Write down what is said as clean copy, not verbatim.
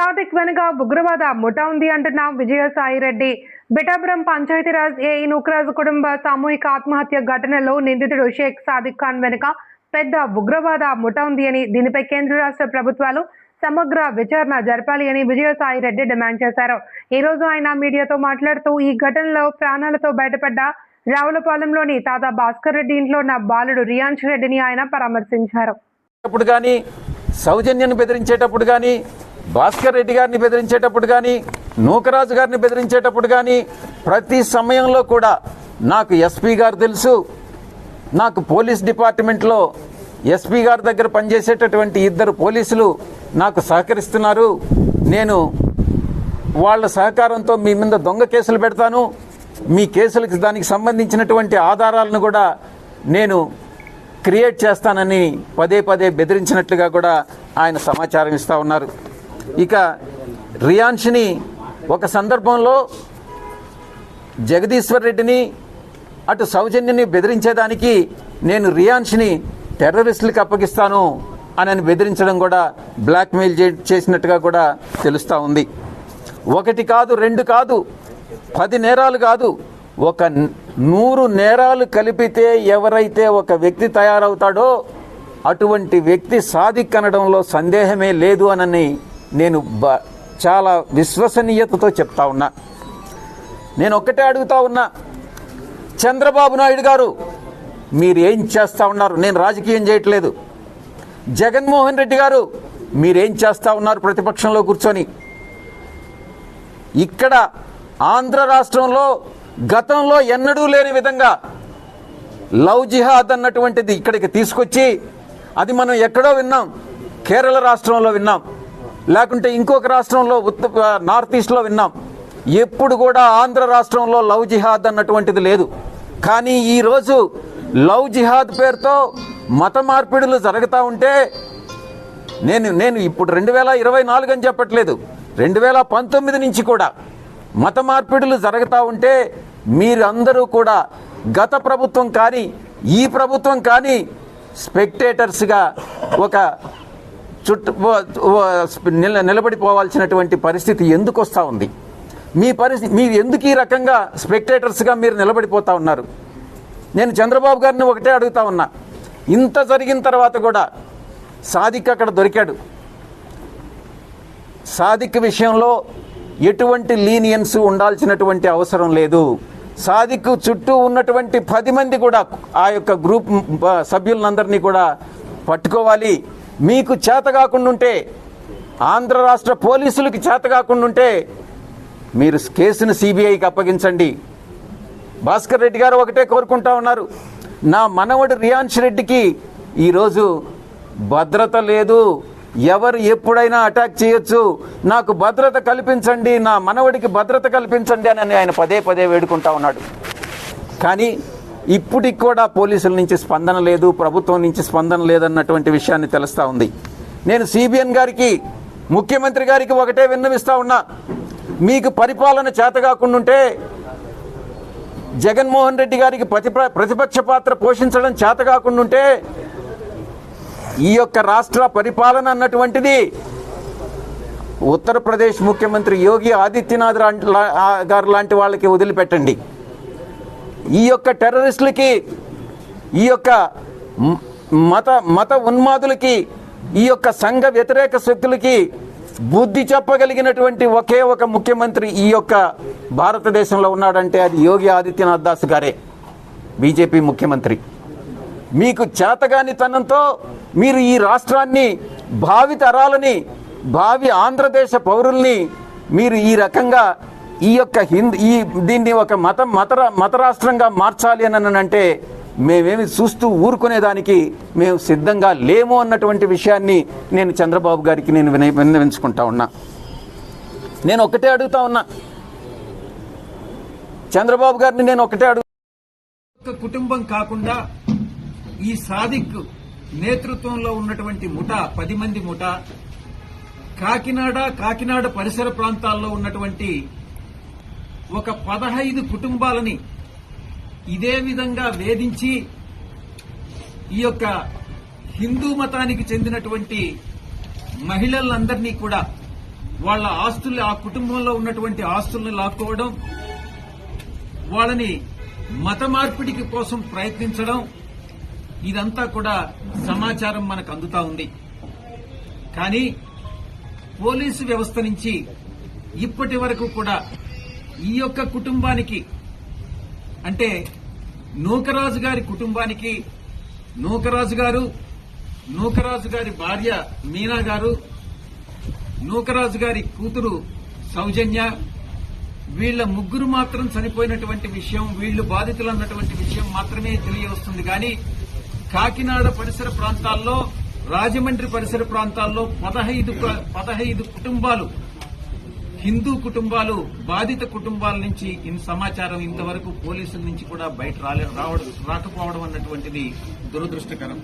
సాదిక్ వెనుక ఉగ్రవాద ముఠా ఉంది అంటున్న విజయసాయిరెడ్డి. బిటాపురం పంచాయతీరాజ్ ఏఈ నూకరాజు కుటుంబ సామూహిక ఆత్మహత్య ఘటనలో నిందితుడు షేక్ సాదిక్ ఖాన్ వెనుక పెద్ద ఉగ్రవాద ముఠా ఉంది అని, దీనిపై కేంద్ర రాష్ట్ర ప్రభుత్వాలు సమగ్ర విచారణ జరపాలి అని విజయసాయిరెడ్డి డిమాండ్ చేశారు. ఈ రోజు ఆయన మీడియాతో మాట్లాడుతూ ఈ ఘటనలో ప్రాణాలతో బయటపడ్డ రావులపాలెంలోని తాత భాస్కర్ రెడ్డి ఇంట్లో ఉన్న బాలుడు రియాన్స్ రెడ్డిని ఆయన పరామర్శించారు. సౌజన్యాన్ని బెదిరించేటప్పుడు కానీ, భాస్కర్ రెడ్డి గారిని బెదిరించేటప్పుడు కానీ, నూకరాజు గారిని బెదిరించేటప్పుడు కానీ ప్రతి సమయంలో కూడా నాకు ఎస్పీ గారు తెలుసు, నాకు పోలీస్ డిపార్ట్మెంట్లో ఎస్పీ గారి దగ్గర పనిచేసేటటువంటి 2 పోలీసులు నాకు సహకరిస్తున్నారు. నేను వాళ్ళ సహకారంతో మీ మీద దొంగ కేసులు పెడతాను, మీ కేసులకు దానికి సంబంధించినటువంటి ఆధారాలను కూడా నేను క్రియేట్ చేస్తానని పదే పదే బెదిరించినట్లుగా కూడా ఆయన సమాచారం ఇస్తూ ఉన్నారు. ఇక రియాన్ష్ని ఒక సందర్భంలో జగదీశ్వర్ రెడ్డిని అటు సౌజన్యని బెదిరించేదానికి నేను రియాన్ష్ని టెర్రరిస్టులకు అప్పగిస్తాను అని బెదిరించడం కూడా బ్లాక్మెయిల్ చేసినట్టుగా కూడా తెలుస్తూ ఉంది. 1 కాదు 2 కాదు 10 నేరాలు కాదు, 100 నేరాలు కలిపితే ఎవరైతే ఒక వ్యక్తి తయారవుతాడో అటువంటి వ్యక్తి సాదిక్ అనడంలో సందేహమే లేదు అని నేను చాలా విశ్వసనీయతతో చెప్తా ఉన్నా. నేను ఒక్కటే అడుగుతా ఉన్నా, చంద్రబాబు నాయుడు గారు మీరు ఏం చేస్తూ ఉన్నారు? నేను రాజకీయం చేయట్లేదు. జగన్మోహన్ రెడ్డి గారు మీరేం చేస్తూ ఉన్నారు ప్రతిపక్షంలో కూర్చొని? ఇక్కడ ఆంధ్ర రాష్ట్రంలో గతంలో ఎన్నడూ లేని విధంగా లవ్ జిహాద్ అన్నటువంటిది ఇక్కడికి తీసుకొచ్చి, అది మనం ఎక్కడో విన్నాం, కేరళ రాష్ట్రంలో విన్నాం, లేకుంటే ఇంకొక రాష్ట్రంలో నార్త్ ఈస్ట్లో విన్నాం. ఎప్పుడు కూడా ఆంధ్ర రాష్ట్రంలో లవ్ జిహాద్ అన్నటువంటిది లేదు. కానీ ఈరోజు లవ్ జిహాద్ పేరుతో మత మార్పిడులు జరుగుతూ ఉంటే నేను ఇప్పుడు 2024 అని చెప్పట్లేదు, 2019 నుంచి కూడా మత మార్పిడులు జరుగుతూ ఉంటే మీరందరూ కూడా గత ప్రభుత్వం కానీ ఈ ప్రభుత్వం కానీ స్పెక్టేటర్స్గా ఒక నిలబడిపోవాల్సినటువంటి పరిస్థితి ఎందుకు వస్తూ ఉంది? మీరు ఎందుకు ఈ రకంగా స్పెక్టేటర్స్గా మీరు నిలబడిపోతూ ఉన్నారు? నేను చంద్రబాబు గారిని ఒకటే అడుగుతా ఉన్నా, ఇంత జరిగిన తర్వాత కూడా సాదిక్ అక్కడ దొరికాడు. సాదిక్ విషయంలో ఎటువంటి లీనియన్స్ ఉండాల్సినటువంటి అవసరం లేదు. సాదిక్ చుట్టూ ఉన్నటువంటి 10 మంది కూడా ఆ యొక్క గ్రూప్ సభ్యులందరినీ కూడా పట్టుకోవాలి. మీకు చేత కాకుండా ఉంటే, ఆంధ్ర రాష్ట్ర పోలీసులకి చేత కాకుండా ఉంటే మీరు కేసును సిబిఐకి అప్పగించండి. భాస్కర్ రెడ్డి గారు ఒకటే కోరుకుంటా ఉన్నారు, నా మనవడు రియాన్స్ రెడ్డికి ఈరోజు భద్రత లేదు, ఎవరు ఎప్పుడైనా అటాక్ చేయొచ్చు, నాకు భద్రత కల్పించండి, నా మనవడికి భద్రత కల్పించండి అని ఆయన పదే పదే వేడుకుంటా ఉన్నాడు. కానీ ఇప్పటికి కూడా పోలీసుల నుంచి స్పందన లేదు, ప్రభుత్వం నుంచి స్పందన లేదన్నటువంటి విషయాన్ని తెలుస్తూ ఉంది. నేను సిబిఎన్ గారికి, ముఖ్యమంత్రి గారికి ఒకటే విన్నవిస్తూ ఉన్నా, మీకు పరిపాలన చేతగాకుండా ఉంటే, జగన్మోహన్ రెడ్డి గారికి ప్రతిపక్ష పాత్ర పోషించడం చేతగాకుండా ఉంటే ఈ యొక్క రాష్ట్ర పరిపాలన అన్నటువంటిది ఉత్తరప్రదేశ్ ముఖ్యమంత్రి యోగి ఆదిత్యనాథ్ గారు లాంటి వాళ్ళకి వదిలిపెట్టండి. ఈ యొక్క టెర్రరిస్టులకి, ఈ యొక్క మత ఉన్మాదులకి, ఈ యొక్క సంఘ వ్యతిరేక శక్తులకి బుద్ధి చెప్పగలిగినటువంటి ఒకే ఒక ముఖ్యమంత్రి ఈ యొక్క భారతదేశంలో ఉన్నాడంటే అది యోగి ఆదిత్యనాథ్ దాస్ గారే, బీజేపీ ముఖ్యమంత్రి. మీకు చేతగాని తనంతో మీరు ఈ రాష్ట్రాన్ని, భావి తరాలని, భావి ఆంధ్రదేశ పౌరుల్ని మీరు ఈ రకంగా ఈ యొక్క దీన్ని ఒక మత రాష్ట్రంగా మార్చాలి అని అంటే మేమేమి చూస్తూ ఊరుకునేదానికి మేము సిద్ధంగా లేము అన్నటువంటి విషయాన్ని నేను చంద్రబాబు గారికి నేను విన్నవించుకుంటా ఉన్నా. నేను ఒకటే అడుగుతా ఉన్నా, చంద్రబాబు గారిని నేను ఒకటే కుటుంబం కాకుండా ఈ సాదిక్ నేతృత్వంలో ఉన్నటువంటి ముఠా 10 మంది ముఠా కాకినాడ పరిసర ప్రాంతాల్లో ఉన్నటువంటి ఒక 15 కుటుంబాలని ఇదే విధంగా వేధించి ఈ యొక్క హిందూ మతానికి చెందినటువంటి మహిళలందరినీ కూడా వాళ్ళ ఆస్తులు, ఆ కుటుంబంలో ఉన్నటువంటి ఆస్తుల్ని లాక్కోవడం, వాళ్ళని మత మార్పిడికి కోసం ప్రయత్నించడం, ఇదంతా కూడా సమాచారం మనకు అందుతా ఉంది. కానీ పోలీసు వ్యవస్థ నుంచి ఇప్పటి వరకు కూడా ఈ యొక్క కుటుంబానికి, అంటే నూకరాజు గారి కుటుంబానికి, నూకరాజు గారు, నూకరాజు గారి భార్య మీనా గారు, నూకరాజు గారి కూతురు సౌజన్య, వీళ్ల ముగ్గురు మాత్రం చనిపోయినటువంటి విషయం, వీళ్లు బాధితులు అన్నటువంటి విషయం మాత్రమే తెలియవస్తుంది. కానీ కాకినాడ పరిసర ప్రాంతాల్లో, రాజమండ్రి పరిసర ప్రాంతాల్లో 15 కుటుంబాలు, హిందూ కుటుంబాలు, బాధిత కుటుంబాల నుంచి సమాచారం ఇంతవరకు పోలీసుల నుంచి కూడా బయట రాకపోవడం అన్నటువంటిది దురదృష్టకరం.